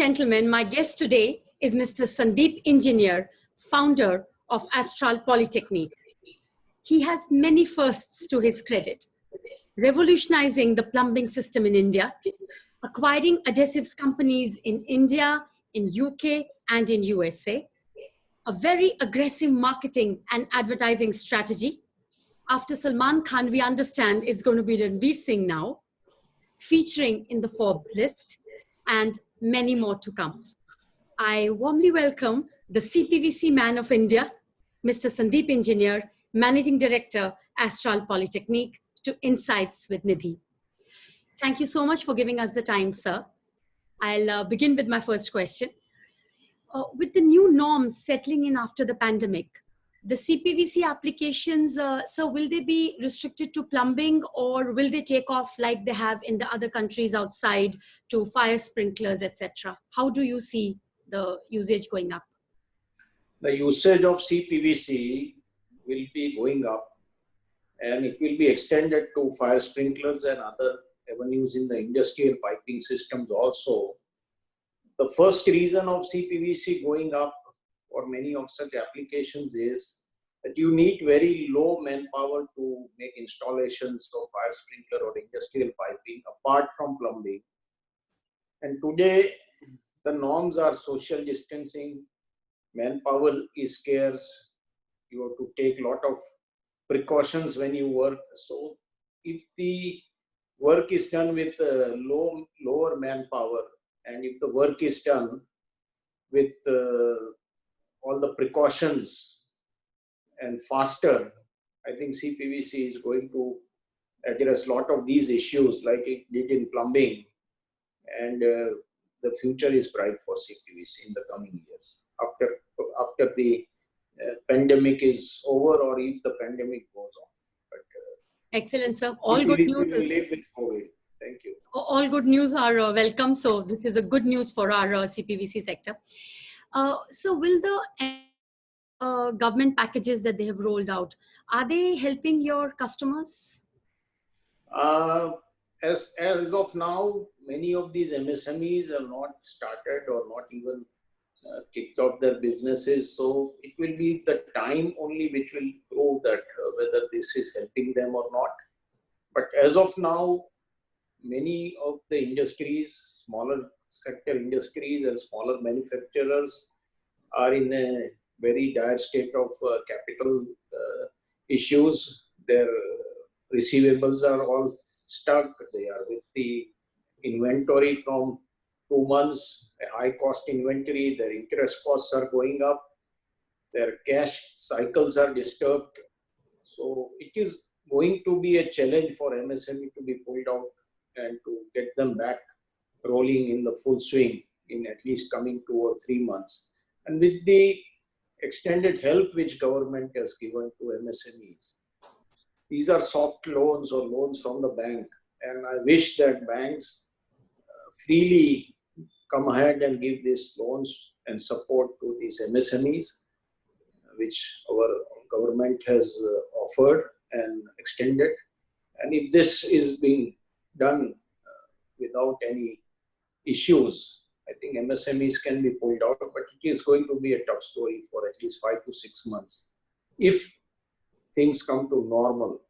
gentlemen, my guest today is Mr. Sandeep Engineer, founder of Astral Polytechnique. He has many firsts to his credit, revolutionizing the plumbing system in India, acquiring adhesives companies in India, in UK, and in USA, a very aggressive marketing and advertising strategy. After Salman Khan, we understand is going to be Ranveer Singh now, featuring in the Forbes list, and many more to come. I warmly welcome the CPVC man of India, Mr. Sandeep Engineer, Managing Director, Astral Polytechnique, to Insights with Nidhi. Thank you so much for giving us the time, sir. I'll begin with my first question. With the new norms settling in after the pandemic, the CPVC applications, so will they be restricted to plumbing, or will they take off like they have in the other countries outside to fire sprinklers, etc.? How do you see the usage going up? The usage of CPVC will be going up, and it will be extended to fire sprinklers and other avenues in the industrial piping systems also. The first reason of CPVC going up for many of such applications is that you need very low manpower to make installations of fire sprinkler or industrial piping apart from plumbing. And today the norms are social distancing, manpower is scarce, you have to take a lot of precautions when you work. So if the work is done with lower manpower, and if the work is done with all the precautions and faster, I think CPVC is going to address a lot of these issues like it did in plumbing, and the future is bright for CPVC in the coming years after the pandemic is over, or if the pandemic goes on. But, excellent, sir. All good news. We will live with COVID. Thank you. All good news are welcome. So this is a good news for our CPVC sector. So will the government packages that they have rolled out, are they helping your customers? As of now, many of these MSMEs have not started or not even kicked off their businesses. So it will be the time only which will prove that whether this is helping them or not. But as of now, many of the industries, smaller sector industries and smaller manufacturers are in a very dire state of capital issues. Their receivables are all stuck. They are with the inventory from 2 months, a high cost inventory. Their interest costs are going up. Their cash cycles are disturbed. So it is going to be a challenge for MSME to be pulled out and to get them back rolling in the full swing in at least coming 2 or 3 months. And with the extended help which government has given to MSMEs, these are soft loans or loans from the bank. And I wish that banks freely come ahead and give these loans and support to these MSMEs, which our government has offered and extended. And if this is being done without any issues, I think MSMEs can be pulled out, but it is going to be a tough story for at least 5 to 6 months if things come to normal.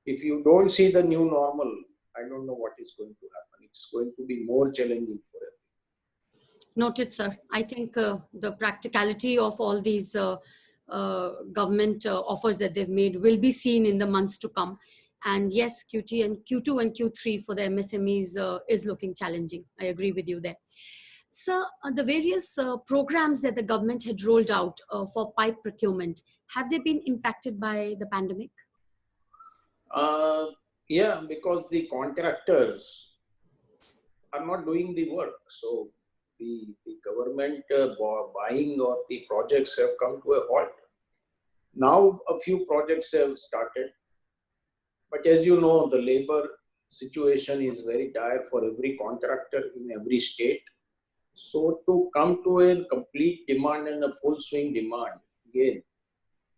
If you don't see the new normal, I don't know what is going to happen. It's going to be more challenging for everyone. Noted, sir. I think the practicality of all these government offers that they've made will be seen in the months to come. And yes, Q2 and Q3 for the MSMEs is looking challenging. I agree with you there. Sir, the various programs that the government had rolled out for pipe procurement, have they been impacted by the pandemic? Yeah, because the contractors are not doing the work. So the government buying or the projects have come to a halt. Now a few projects have started. But as you know, the labor situation is very dire for every contractor in every state. So to come to a complete demand and a full swing demand again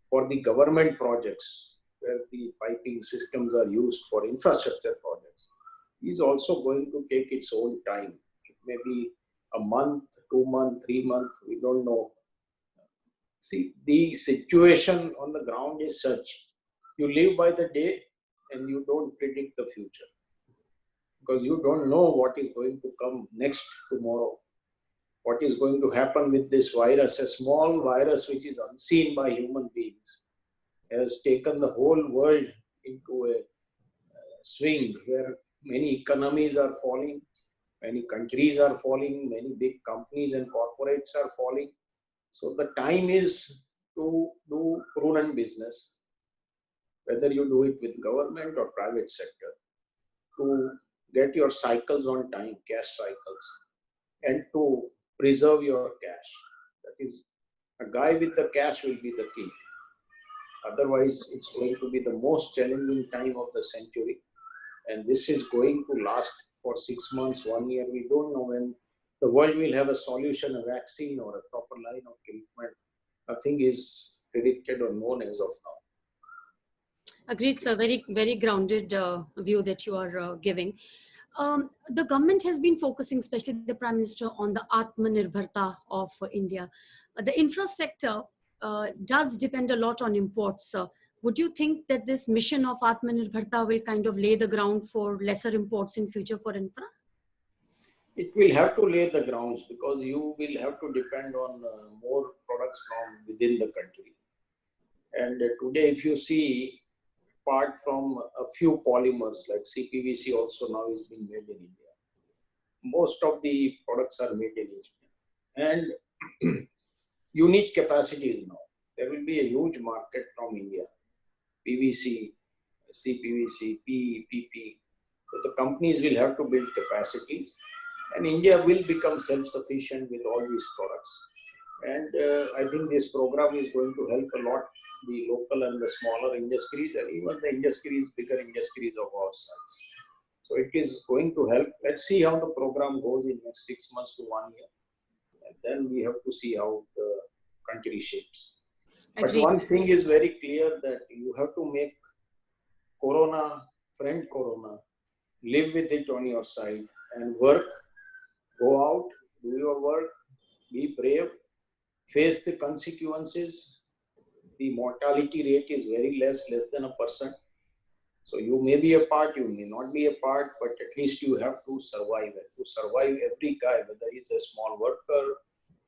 for the government projects where the piping systems are used for infrastructure projects is also going to take its own time. It may be a month, 2 months, 3 months, we don't know. See, the situation on the ground is such, you live by the day and you don't predict the future because you don't know what is going to come next tomorrow. What is going to happen with this virus, a small virus which is unseen by human beings, has taken the whole world into a swing where many economies are falling, many countries are falling, many big companies and corporates are falling. So the time is to do prudent business, whether you do it with government or private sector, to get your cycles on time, cash cycles, and to preserve your cash. That is, a guy with the cash will be the key. Otherwise, it's going to be the most challenging time of the century. And this is going to last for 6 months, 1 year. We don't know when the world will have a solution, a vaccine, or a proper line of treatment. Nothing is predicted or known as of now. Agreed, sir. Very, very grounded view that you are giving. The government has been focusing, especially the Prime Minister, on the Atmanirbharta of India. The infrastructure does depend a lot on imports. Would you think that this mission of Atmanirbharta will kind of lay the ground for lesser imports in future for infra? It will have to lay the grounds because you will have to depend on more products from within the country. And today, if you see, apart from a few polymers like CPVC also now is being made in India. Most of the products are made in India. And you need capacities now. There will be a huge market from India. PVC, CPVC, PE, PP. So the companies will have to build capacities. And India will become self-sufficient with all these products. And I think this program is going to help a lot the local and the smaller industries and even the industries, bigger industries of our size. So it is going to help. Let's see how the program goes in next 6 months to 1 year. And then we have to see how the country shapes. But one thing is very clear that you have to make Corona, friend Corona, live with it on your side and work, go out, do your work, be brave, face the consequences. The mortality rate is very less than 1%. So you may be a part, you may not be a part, but at least you have to survive. And to survive, every guy, whether he's a small worker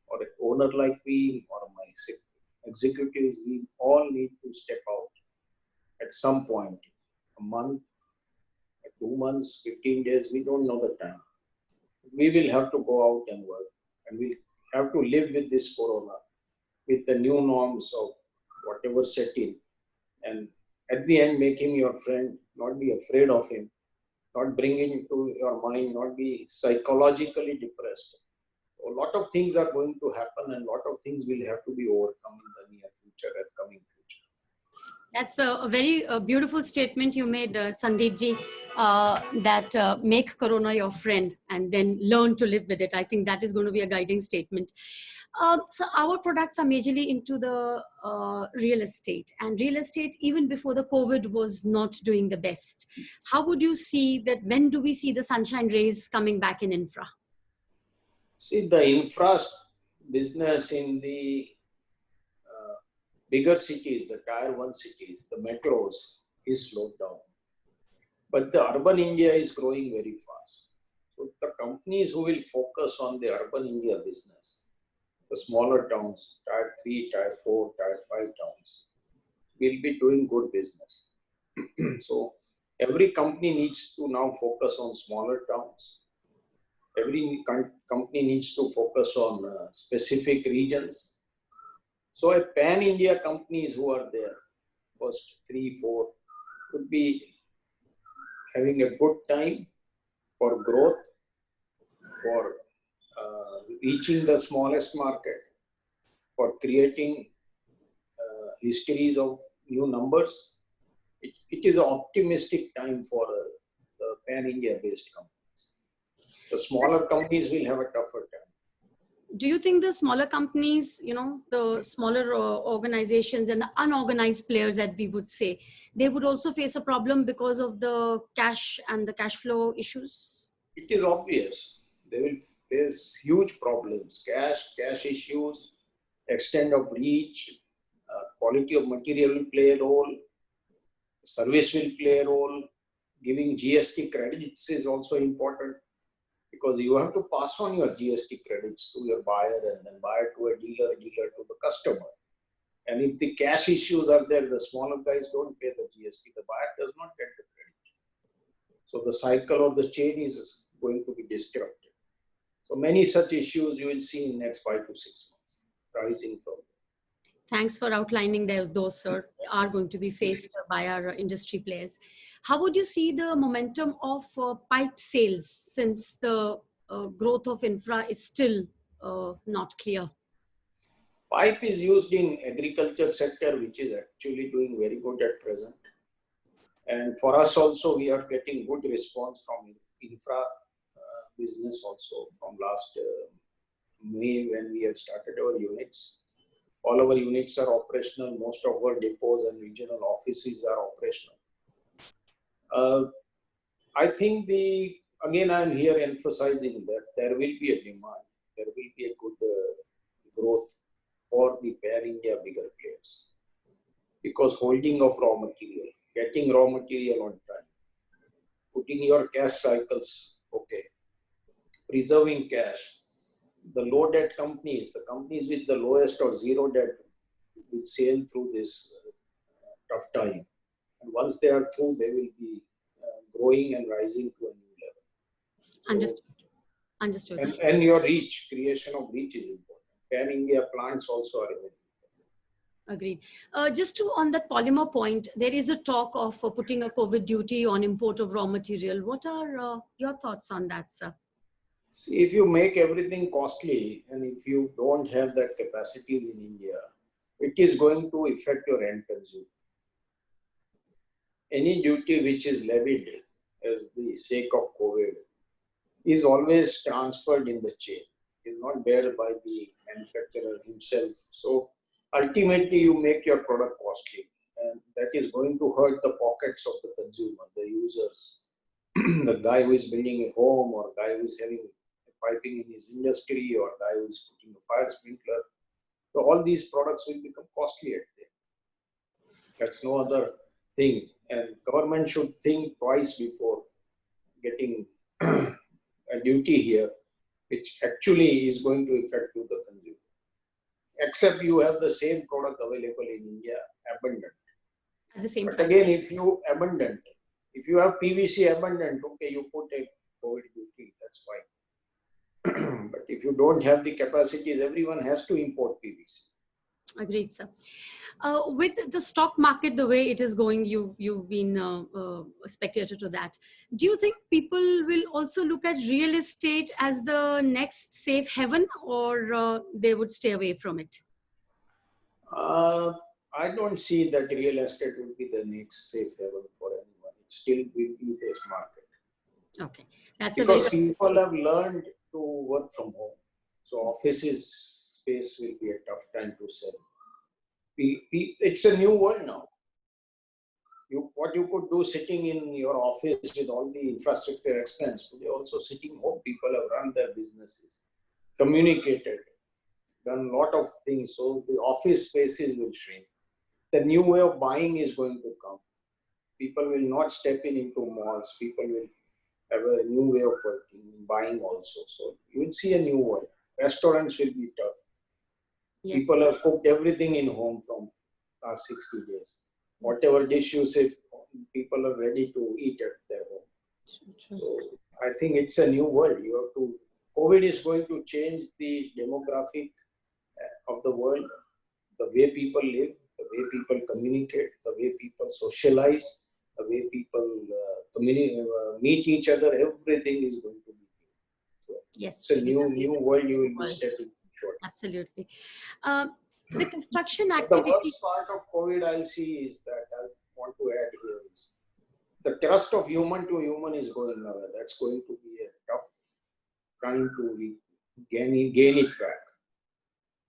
or an owner like me or my executives, we all need to step out at some point, a month, 2 months, 15 days, we don't know the time. We will have to go out and work and we'll have to live with this Corona, with the new norms of whatever set in. And at the end, make him your friend, not be afraid of him, not bring him into your mind, not be psychologically depressed. A lot of things are going to happen and a lot of things will have to be overcome in the near future and coming future. That's a very beautiful statement you made, Sandeep ji, that make Corona your friend and then learn to live with it. I think that is going to be a guiding statement. So our products are majorly into the real estate, and real estate even before the COVID was not doing the best. How would you see that? When do we see the sunshine rays coming back in infra? See, the infra business in the bigger cities, the tier 1 cities, the metros is slowed down. But the urban India is growing very fast. So the companies who will focus on the urban India business, the smaller towns, tier 3, tier 4, tier 5 towns, will be doing good business. So every company needs to now focus on smaller towns. Every company needs to focus on specific regions. So a pan-India companies who are there, first 3, 4, could be having a good time for growth, for reaching the smallest market, for creating histories of new numbers. It is an optimistic time for the pan-India based companies. The smaller companies will have a tougher time. Do you think the smaller companies, the smaller organizations and the unorganized players that we would say, they would also face a problem because of the cash and the cash flow issues? It is obvious. They will there's huge problems. Cash issues, extent of reach, quality of material will play a role, service will play a role. Giving GST credits is also important because you have to pass on your GST credits to your buyer and then buyer to a dealer to the customer. And if the cash issues are there, the smaller guys don't pay the GST, the buyer does not get the credit. So the cycle or the chain is going to be disrupted. So many such issues you will see in next 5 to 6 months rising from. Thanks for outlining those, sir, are going to be faced by our industry players. How would you see the momentum of pipe sales since the growth of infra is still not clear? Pipe is used in agriculture sector, which is actually doing very good at present. And for us also, we are getting good response from infra business also from last May when we have started our units. All our units are operational. Most of our depots and regional offices are operational. I think again, I'm here emphasizing that there will be a demand. There will be a good growth for the pan-India bigger players. Because holding of raw material, getting raw material on time, putting your cash cycles, okay, preserving cash, the low debt companies, the companies with the lowest or zero debt will sail through this tough time. And once they are through, they will be growing and rising to a new level. So, Understood. And your reach, creation of reach is important. Pan-India plants also are important. Agreed. Just on that polymer point, there is a talk of putting a COVID duty on import of raw material. What are your thoughts on that, sir? See, if you make everything costly and if you don't have that capacities in India, it is going to affect your end consumer. Any duty which is levied as the sake of COVID is always transferred in the chain. It is not bear by the manufacturer himself. So ultimately you make your product costly and that is going to hurt the pockets of the consumer, the users, the guy who is building a home or guy who is having piping in his industry or guy who is putting a fire sprinkler. So all these products will become costly at the end. That's no other thing. And government should think twice before getting a duty here, which actually is going to affect to the consumer. Except you have the same product available in India, abundant. At the same But price. again, if you have PVC abundant, okay, you put a COVID duty, that's fine. But if you don't have the capacities, everyone has to import PVC. Agreed, sir. With the stock market, the way it is going, you've been a spectator to that. Do you think people will also look at real estate as the next safe haven, or they would stay away from it? I don't see that real estate would be the next safe haven for anyone. It still will be this market. Okay, that's because people have learned to work from home. So offices space will be a tough time to sell. It's a new world now. What you could do sitting in your office with all the infrastructure expense, today also sitting home, people have run their businesses, communicated, done a lot of things. So the office spaces will shrink. The new way of buying is going to come. People will not step into malls. People will have a new way of working, buying also. So you will see a new world. Restaurants will be tough. Yes. People have cooked everything in home from last 60 days. Whatever dish you say, people are ready to eat at their home. So I think it's a new world. COVID is going to change the demographic of the world, the way people live, the way people communicate, the way people socialize, the way people meet each other. Everything is going to be new. So yes, it's a new world you will be stepping. Sure. Absolutely. The construction The activity. worst part of COVID I'll see is that I want to add here is the trust of human to human is going away. That's going to be a tough time to gain it back.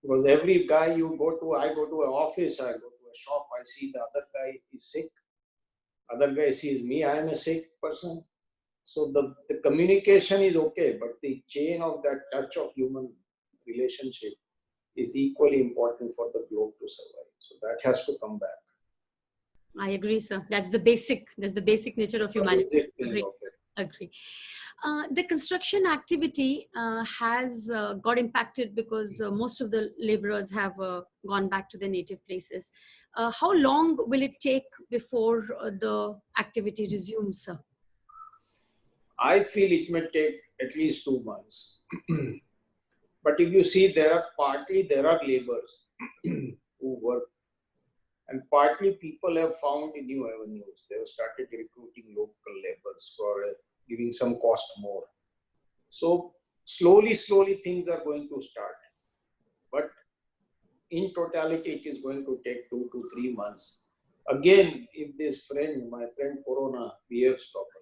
Because every guy I go to an office, I go to a shop, I see the other guy is sick. Other guy sees me, I am a sick person. So the communication is okay, but the chain of that touch of human relationship is equally important for the globe to survive. So that has to come back. I agree, sir. That's the basic nature of humanity. Basic thing Agree. of it. Agree. The construction activity has got impacted because most of the laborers have gone back to their native places. How long will it take before the activity resumes, sir? I feel it may take at least 2 months. But if you see, there are laborers who work, and partly people have found new avenues. They have started recruiting local laborers for giving some cost more. So slowly things are going to start. But in totality, it is going to take 2 to 3 months. Again, if my friend Corona behaves properly,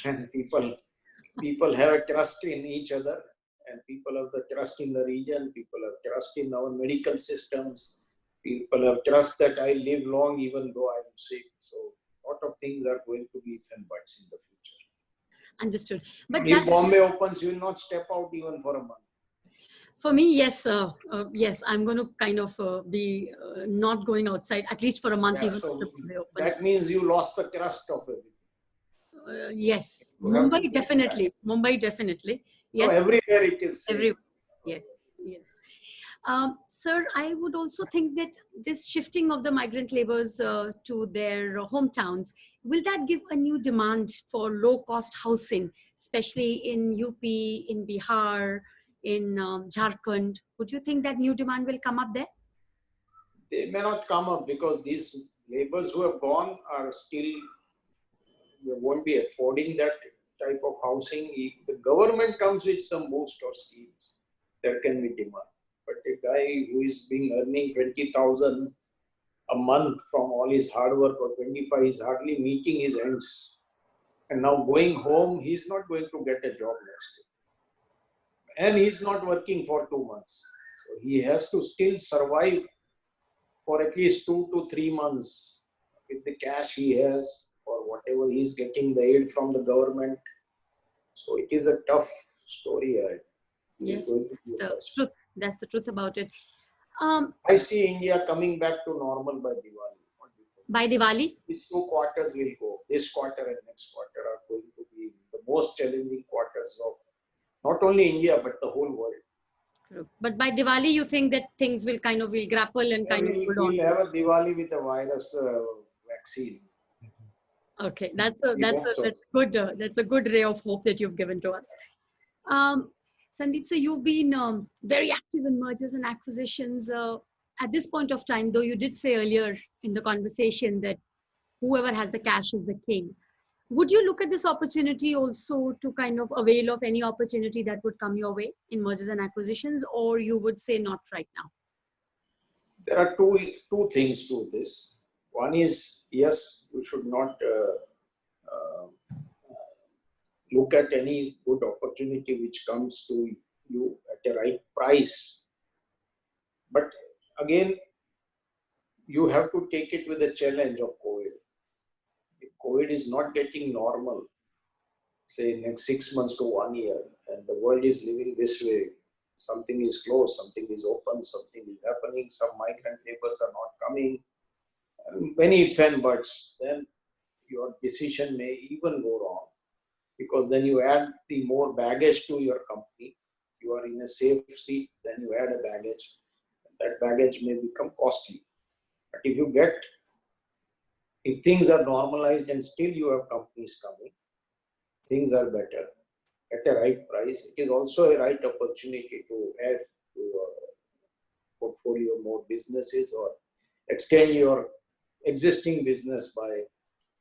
and people have a trust in each other, and people have the trust in the region, people have trust in our medical systems, people have trust that I live long even though I'm sick. So a lot of things are going to be if and buts in the future. Understood. But If Bombay opens, you will not step out even for a month. for me, yes, yes, I'm going to kind of be not going outside at least for a month, Yeah, even so if Bombay opens. that means you lost the trust of everything. Yes, You have to Mumbai take definitely. Mumbai definitely. No, Yes, everywhere it is same. everywhere. Yes, yes. Sir, I would also think that this shifting of the migrant laborers to their hometowns, will that give a new demand for low-cost housing, especially in UP, in Bihar, in Jharkhand? Would you think that new demand will come up there? They may not come up because these laborers who have gone are still, they won't be affording that type of housing. If the government comes with some boost or schemes, there can be demand. But a guy who is earning 20,000 a month from all his hard work, or 25, is hardly meeting his ends. And now going home, he's not going to get a job next year. And he's not working for 2 months. So he has to still survive for at least 2 to 3 months with the cash he has, or whatever he's getting the aid from the government. So it is a tough story. Yes, that's the truth about it. I see India coming back to normal by Diwali. By Diwali? These 2 quarters will go. This quarter and next quarter are going to be the most challenging quarters of not only India but the whole world. True. But by Diwali, you think that things will will grapple and kind of hold on. We'll have a Diwali with a virus vaccine. Okay, that's a good ray of hope that you've given to us. Sandeep, so you've been very active in mergers and acquisitions. At this point of time, though you did say earlier in the conversation that whoever has the cash is the king. Would you look at this opportunity also to kind of avail of any opportunity that would come your way in mergers and acquisitions, or you would say not right now? There are two things to this. One is, yes, you should not look at any good opportunity which comes to you at a right price. But again, you have to take it with a challenge of COVID. If COVID is not getting normal, say next 6 months to 1 year, and the world is living this way, something is closed, something is open, something is happening, some migrant laborers are not coming, many if and buts, then your decision may even go wrong, because then you add the more baggage to your company. You are in a safe seat, then you add a baggage. That baggage may become costly. But if things are normalized and still you have companies coming, things are better at a right price. It is also a right opportunity to add to your portfolio more businesses, or extend your existing business by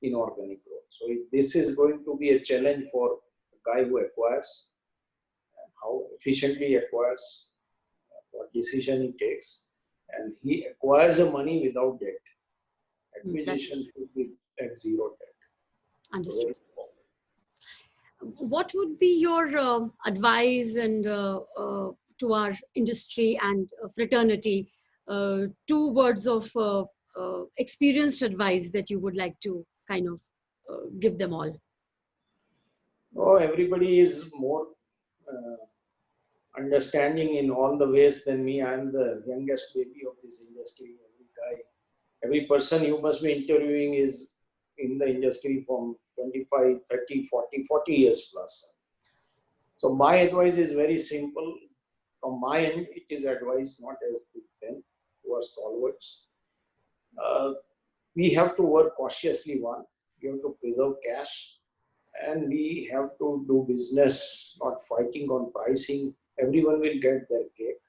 inorganic growth. So this is going to be a challenge for the guy who acquires, and how efficiently he acquires, what decision he takes, and he acquires the money without debt. Acquisition should be at zero debt. Understood. What would be your advice and to our industry and fraternity? 2 words of experienced advice that you would like to kind of give them all. Oh, everybody is more understanding in all the ways than me. I am the youngest baby of this industry. Every person you must be interviewing is in the industry from 25, 30, 40, 40 years plus. So my advice is very simple. From my end, it is advice not as to them who are stalwarts. Uh, we have to work cautiously. One, we have to preserve cash, and we have to do business, not fighting on pricing. Everyone will get their cake.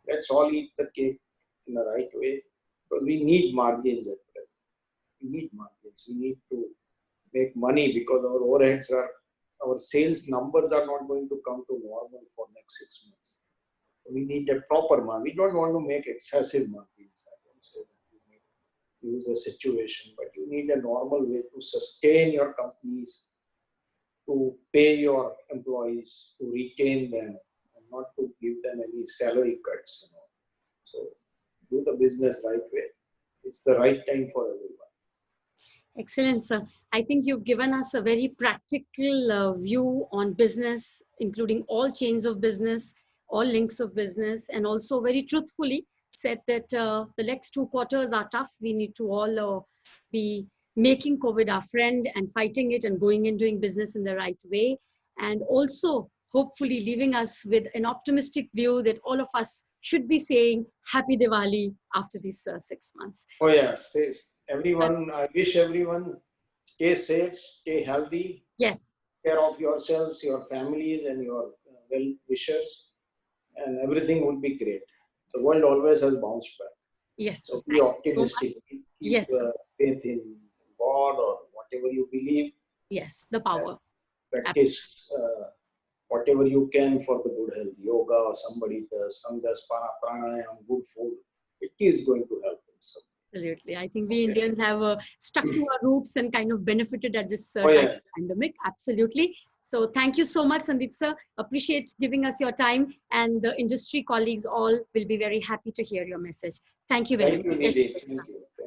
Let's all eat the cake in the right way, because we need margins at present. We need margins. We need to make money, because our overheads are, our sales numbers are not going to come to normal for next 6 months. We need a proper margin. We don't want to make excessive margins. I don't say that you may use a situation, but you need a normal way to sustain your companies, to pay your employees, to retain them, and not to give them any salary cuts. So do the business right way. It's the right time for everyone. Excellent, sir. I think you've given us a very practical view on business, including all chains of business, all links of business, and also very truthfully said that the next 2 quarters are tough. We need to all be making COVID our friend and fighting it and going and doing business in the right way. And also, hopefully, leaving us with an optimistic view that all of us should be saying Happy Diwali after these 6 months. Oh yes, everyone. I wish everyone stay safe, stay healthy. Yes. Take care of yourselves, your families, and your well wishers, and everything will be great. The world always has bounced back. Yes. So be optimistic. Keep yes. Faith in God or whatever you believe. Yes, the power. Practice whatever you can for the good health. Yoga, or somebody does, some does pranayam, good food. It is going to help. Absolutely. I think we Indians have stuck to our roots and kind of benefited at this time of pandemic. Absolutely. So thank you so much, Sandeep sir. Appreciate giving us your time, and the industry colleagues all will be very happy to hear your message. Thank you very much. Thank you, Nidhi. Thank you.